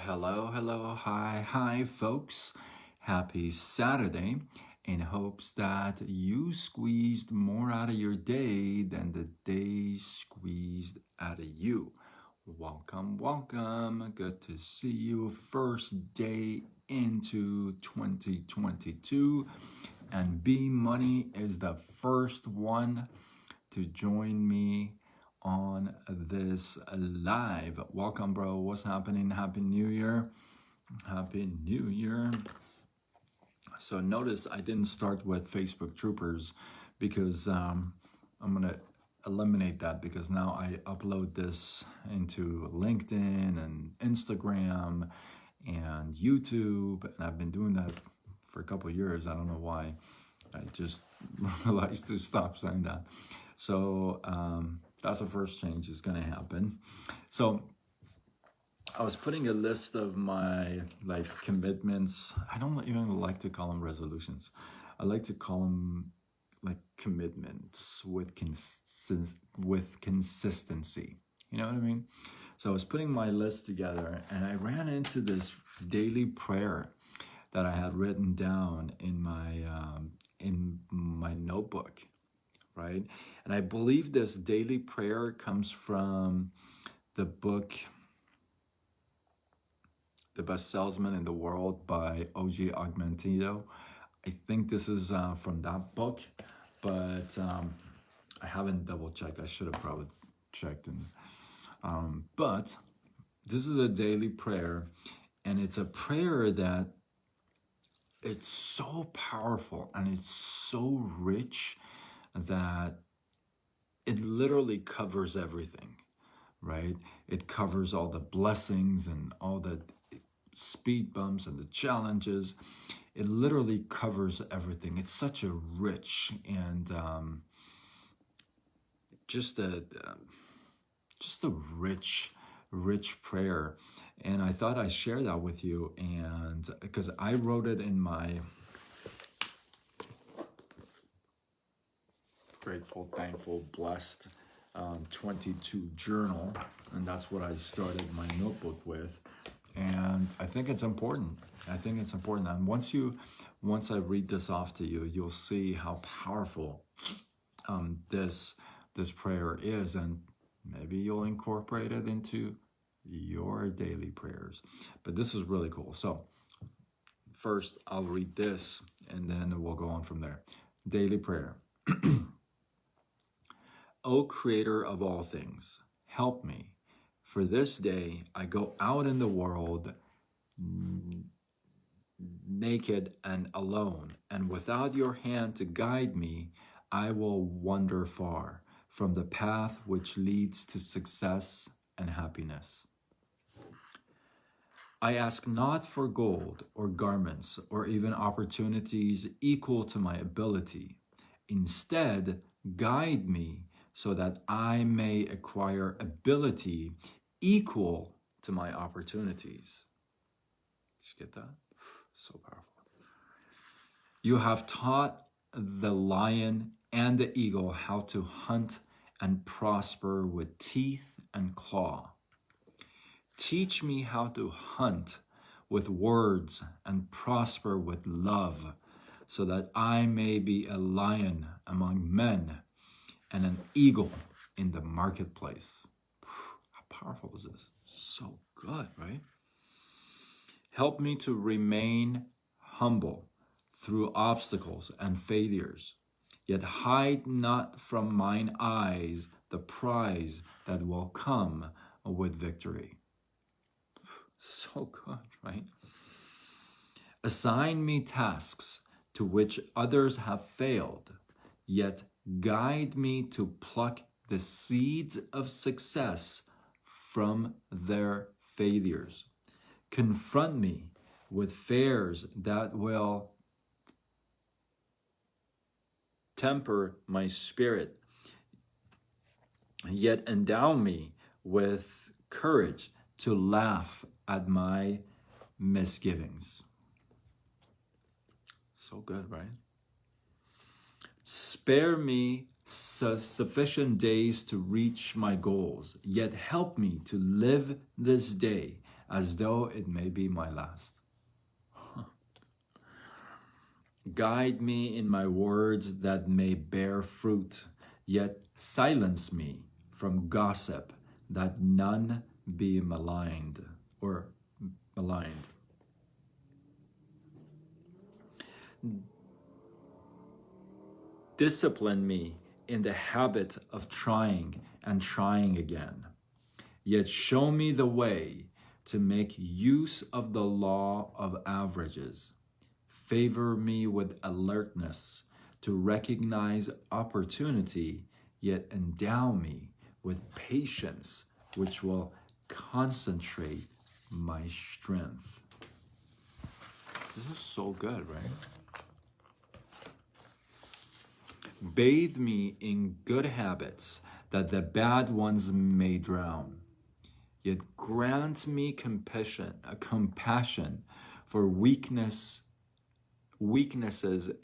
Hi, folks. Happy Saturday. In hopes that you squeezed more out of your day than the day squeezed out of you. Welcome. Good to see you. First day into 2022. And B Money is the first one to join me on this live. Welcome, bro. What's happening? Happy New Year. Happy New Year. So notice I didn't start with Facebook Troopers because I'm going to eliminate that because now I upload this into LinkedIn and Instagram and YouTube, and I've been doing that for a couple of years. I don't know why. I just realized to stop saying that. So that's the first change is going to happen. So I was putting a list of my commitments. I don't even like to call them resolutions. I like to call them commitments with consistency. You know what I mean? So I was putting my list together, and I ran into this daily prayer that I had written down in my notebook, right? And I believe this daily prayer comes from the book The Best Salesman in the World by O.G. Augmentito. I think this is from that book, but I haven't double checked. I should have probably checked. But this is a daily prayer, and it's a prayer that it's so powerful and it's so rich that it literally covers everything, right? It covers all the blessings and all the speed bumps and the challenges. It literally covers everything. It's such a rich and just a rich prayer. And I thought I'd share that with you, and because I wrote it in my grateful, thankful, blessed 22 journal, and that's what I started my notebook with. And I think it's important. And once I read this off to you, you'll see how powerful this prayer is, and maybe you'll incorporate it into your daily prayers. But this is really cool. So first, I'll read this, and then we'll go on from there. Daily prayer. O Creator of all things, help me. For this day, I go out in the world naked and alone, and without your hand to guide me, I will wander far from the path which leads to success and happiness. I ask not for gold or garments or even opportunities equal to my ability. Instead, guide me so that I may acquire ability equal to my opportunities. Did you get that? So powerful. You have taught the lion and the eagle how to hunt and prosper with teeth and claw. Teach me how to hunt with words and prosper with love, so that I may be a lion among men and an eagle in the marketplace. How powerful is this? So good, right? Help me to remain humble through obstacles and failures, yet hide not from mine eyes the prize that will come with victory. So good, right? Assign me tasks to which others have failed, yet guide me to pluck the seeds of success from their failures. Confront me with fears that will temper my spirit, yet endow me with courage to laugh at my misgivings. So good, right? Spare me sufficient days to reach my goals, yet help me to live this day as though it may be my last. Guide me in my words that may bear fruit, yet silence me from gossip, that none be maligned or maligned. Discipline me in the habit of trying and trying again, yet show me the way to make use of the law of averages. Favor me with alertness to recognize opportunity, yet endow me with patience, which will concentrate my strength. This is so good, right? Bathe me in good habits, that the bad ones may drown. Yet grant me compassion for weaknesses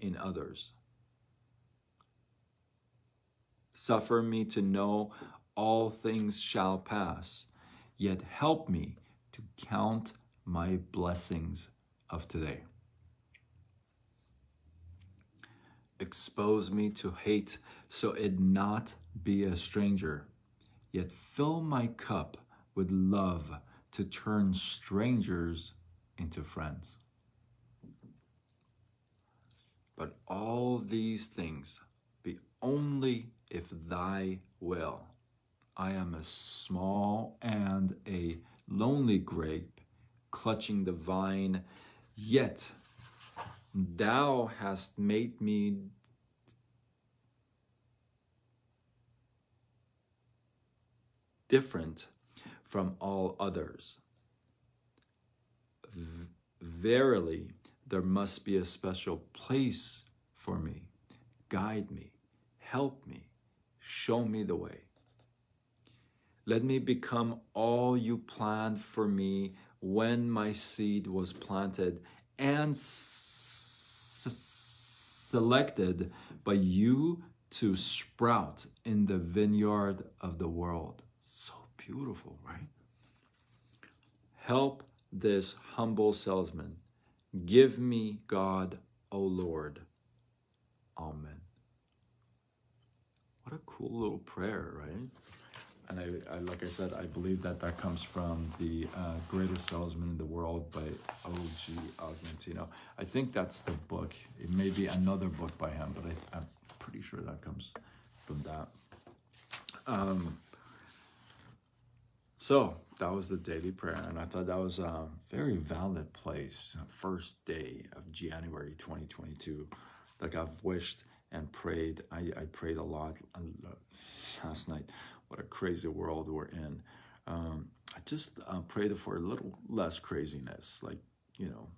in others. Suffer me to know all things shall pass, yet help me to count my blessings of today. Expose me to hate, so it not be a stranger, yet fill my cup with love to turn strangers into friends. But all these things be only if thy will. I am a small and a lonely grape, clutching the vine, yet thou hast made me different from all others. Verily, there must be a special place for me. Guide me, help me, show me the way. Let me become all you planned for me when my seed was planted and selected by you to sprout in the vineyard of the world. So beautiful, right? Help this humble salesman. Give me God, O Lord. Amen. What a cool little prayer, right? And I like I said, I believe that comes from the Greatest Salesman in the World by O.G. Augmentino. I think that's the book. It may be another book by him, but I'm pretty sure that comes from that. So that was the daily prayer, and I thought that was a very valid place. First day of January 2022. Like I've wished and prayed. I prayed a lot last night. What a crazy world we're in. I just prayed for a little less craziness, like, you know,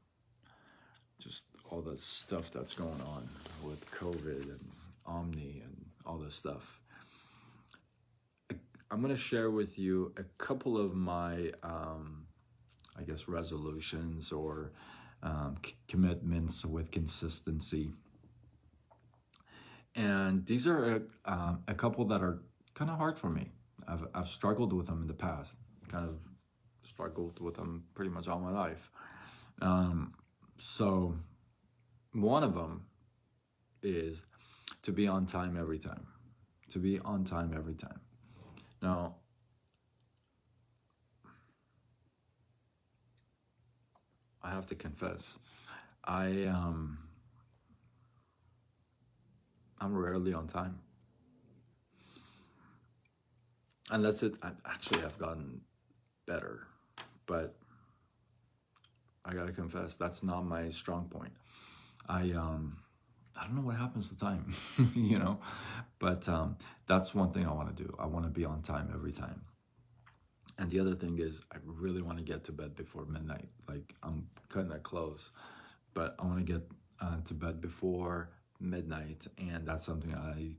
just all the stuff that's going on with COVID and Omni and all this stuff. I'm going to share with you a couple of my, I guess, resolutions or commitments with consistency. And these are a couple that are kind of hard for me. I've struggled with them in the past, kind of struggled with them pretty much all my life. So one of them is to be on time every time. To be on time every time. Now, I have to confess, I'm rarely on time. And that's it. I've gotten better, but I gotta confess, that's not my strong point. I don't know what happens to time, you know, but that's one thing I want to do. I want to be on time every time. And the other thing is, I really want to get to bed before midnight. Like, I'm cutting it close, but I want to get to bed before midnight, and that's something I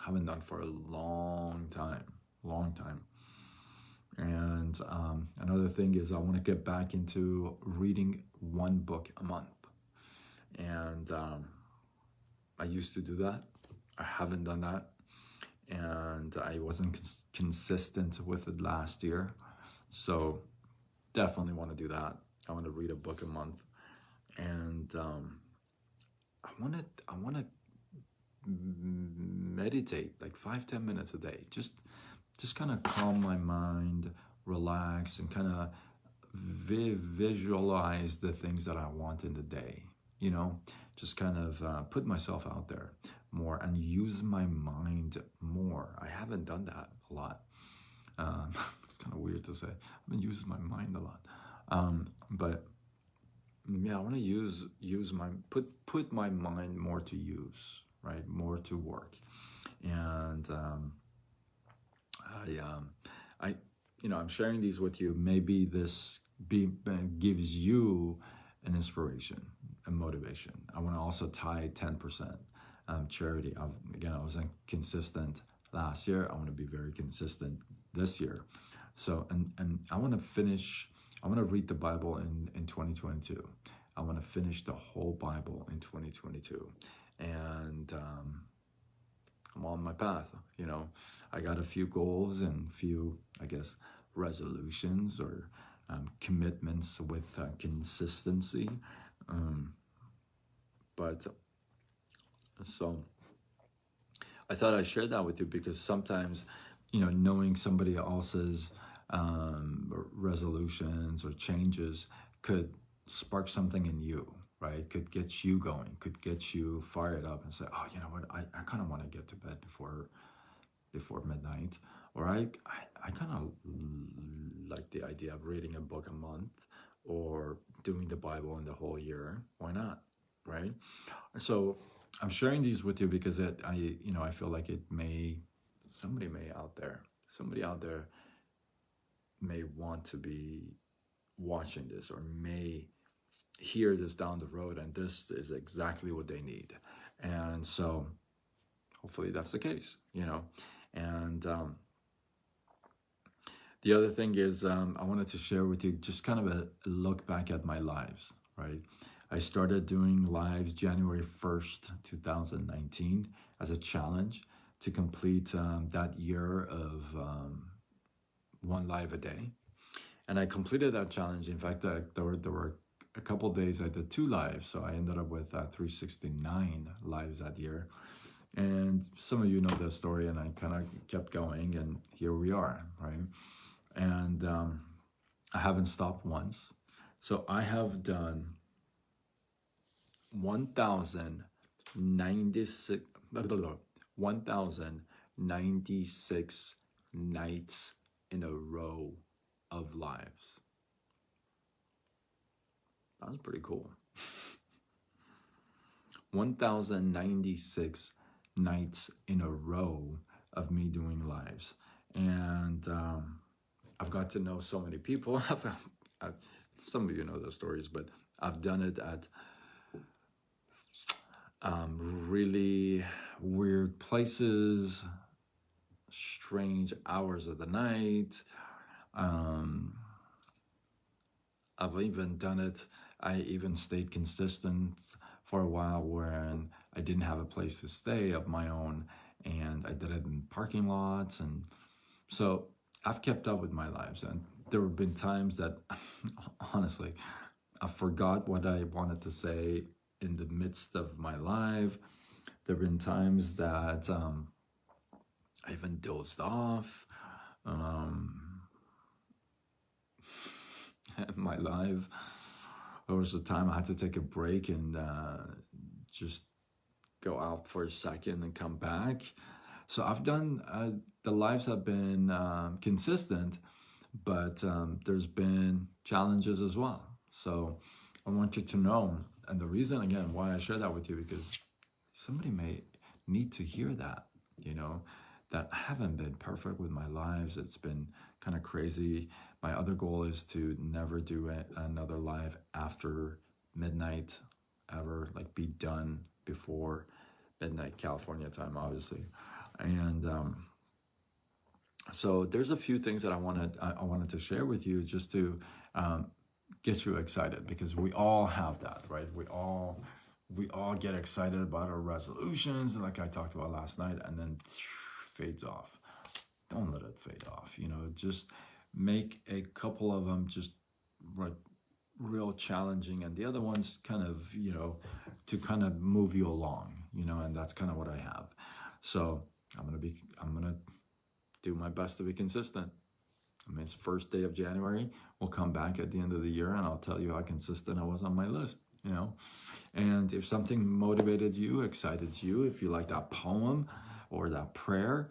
haven't done for a long time. And another thing is, I want to get back into reading one book a month. And I used to do that. I haven't done that. And I wasn't consistent with it last year. So definitely want to do that. I want to read a book a month, and I want to meditate like 5-10 minutes a day. Just kind of calm my mind, relax, and kind of visualize the things that I want in the day. You know, just kind of put myself out there more and use my mind more. I haven't done that a lot. It's kind of weird to say. I've been using my mind a lot, but yeah, I want to use my put my mind more to use, right? More to work, and I, I'm sharing these with you. Maybe this gives you an inspiration, a motivation. I want to also tie 10% charity. Again, I was inconsistent last year. I want to be very consistent this year. So, and I want to finish. I want to read the Bible in 2022. I want to finish the whole Bible in 2022, and I'm on my path. I got a few goals and few, I guess, resolutions or commitments with consistency. But so I thought I'd share that with you because sometimes, knowing somebody else's resolutions or changes could spark something in you, right? Could get you going, could get you fired up and say, oh, you know what, I kind of want to get to bed before midnight, or I kind of like the idea of reading a book a month or doing the Bible in the whole year. Why not, right? So I'm sharing these with you because I feel like somebody out there may want to be watching this or may hear this down the road, and this is exactly what they need. And so hopefully that's the case, and the other thing is I wanted to share with you just kind of a look back at my lives, right? I started doing lives January 1st, 2019 as a challenge to complete that year of one live a day. And I completed that challenge. In fact, there were a couple days I did 2 lives, so I ended up with 369 lives that year. And some of you know the story, and I kind of kept going, and here we are, right? And I haven't stopped once. So I have done 1,096 nights in a row of lives. That was pretty cool. 1,096 nights in a row of me doing lives. And I've got to know so many people. Some of you know those stories, but I've done it at really weird places, strange hours of the night. I've even done it. I even stayed consistent for a while when I didn't have a place to stay of my own, and I did it in parking lots. And so I've kept up with my lives, and there have been times that honestly I forgot what I wanted to say in the midst of my live. There have been times that I even dozed off my live. There was a time I had to take a break and just go out for a second and come back. So I've done, the lives have been consistent, but there's been challenges as well. So I want you to know, and the reason again why I share that with you, because somebody may need to hear that, that I haven't been perfect with my lives. It's been kind of crazy. My other goal is to never do another live after midnight ever, like be done before midnight California time, obviously. And so there's a few things that I wanted to share with you just to get you excited, because we all have that, right? We all get excited about our resolutions, like I talked about last night, and then fades off. Don't let it fade off. Just make a couple of them just like real challenging, and the other one's kind of, to kind of move you along, and that's kind of what I have. So I'm gonna do my best to be consistent. I mean, it's first day of January. We'll come back at the end of the year and I'll tell you how consistent I was on my list, And if something motivated you, excited you, if you like that poem or that prayer,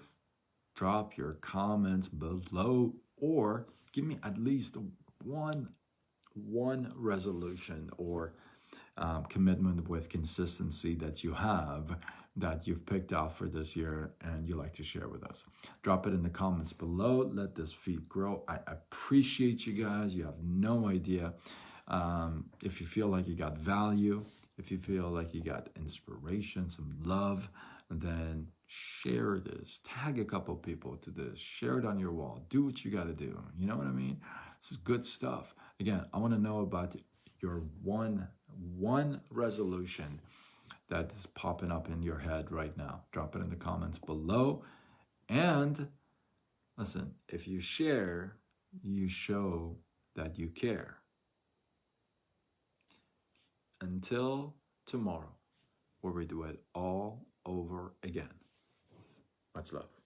drop your comments below, or give me at least one resolution or commitment with consistency that you have, that you've picked out for this year and you like to share with us. Drop it in the comments below. Let this feed grow. I appreciate you guys. You have no idea. If you feel like you got value, if you feel like you got inspiration, some love, then share this. Tag a couple people to this. Share it on your wall. Do what you got to do. You know what I mean? This is good stuff. Again, I want to know about your one resolution that is popping up in your head right now. Drop it in the comments below. And listen, if you share, you show that you care. Until tomorrow, where we do it all over again. Much love.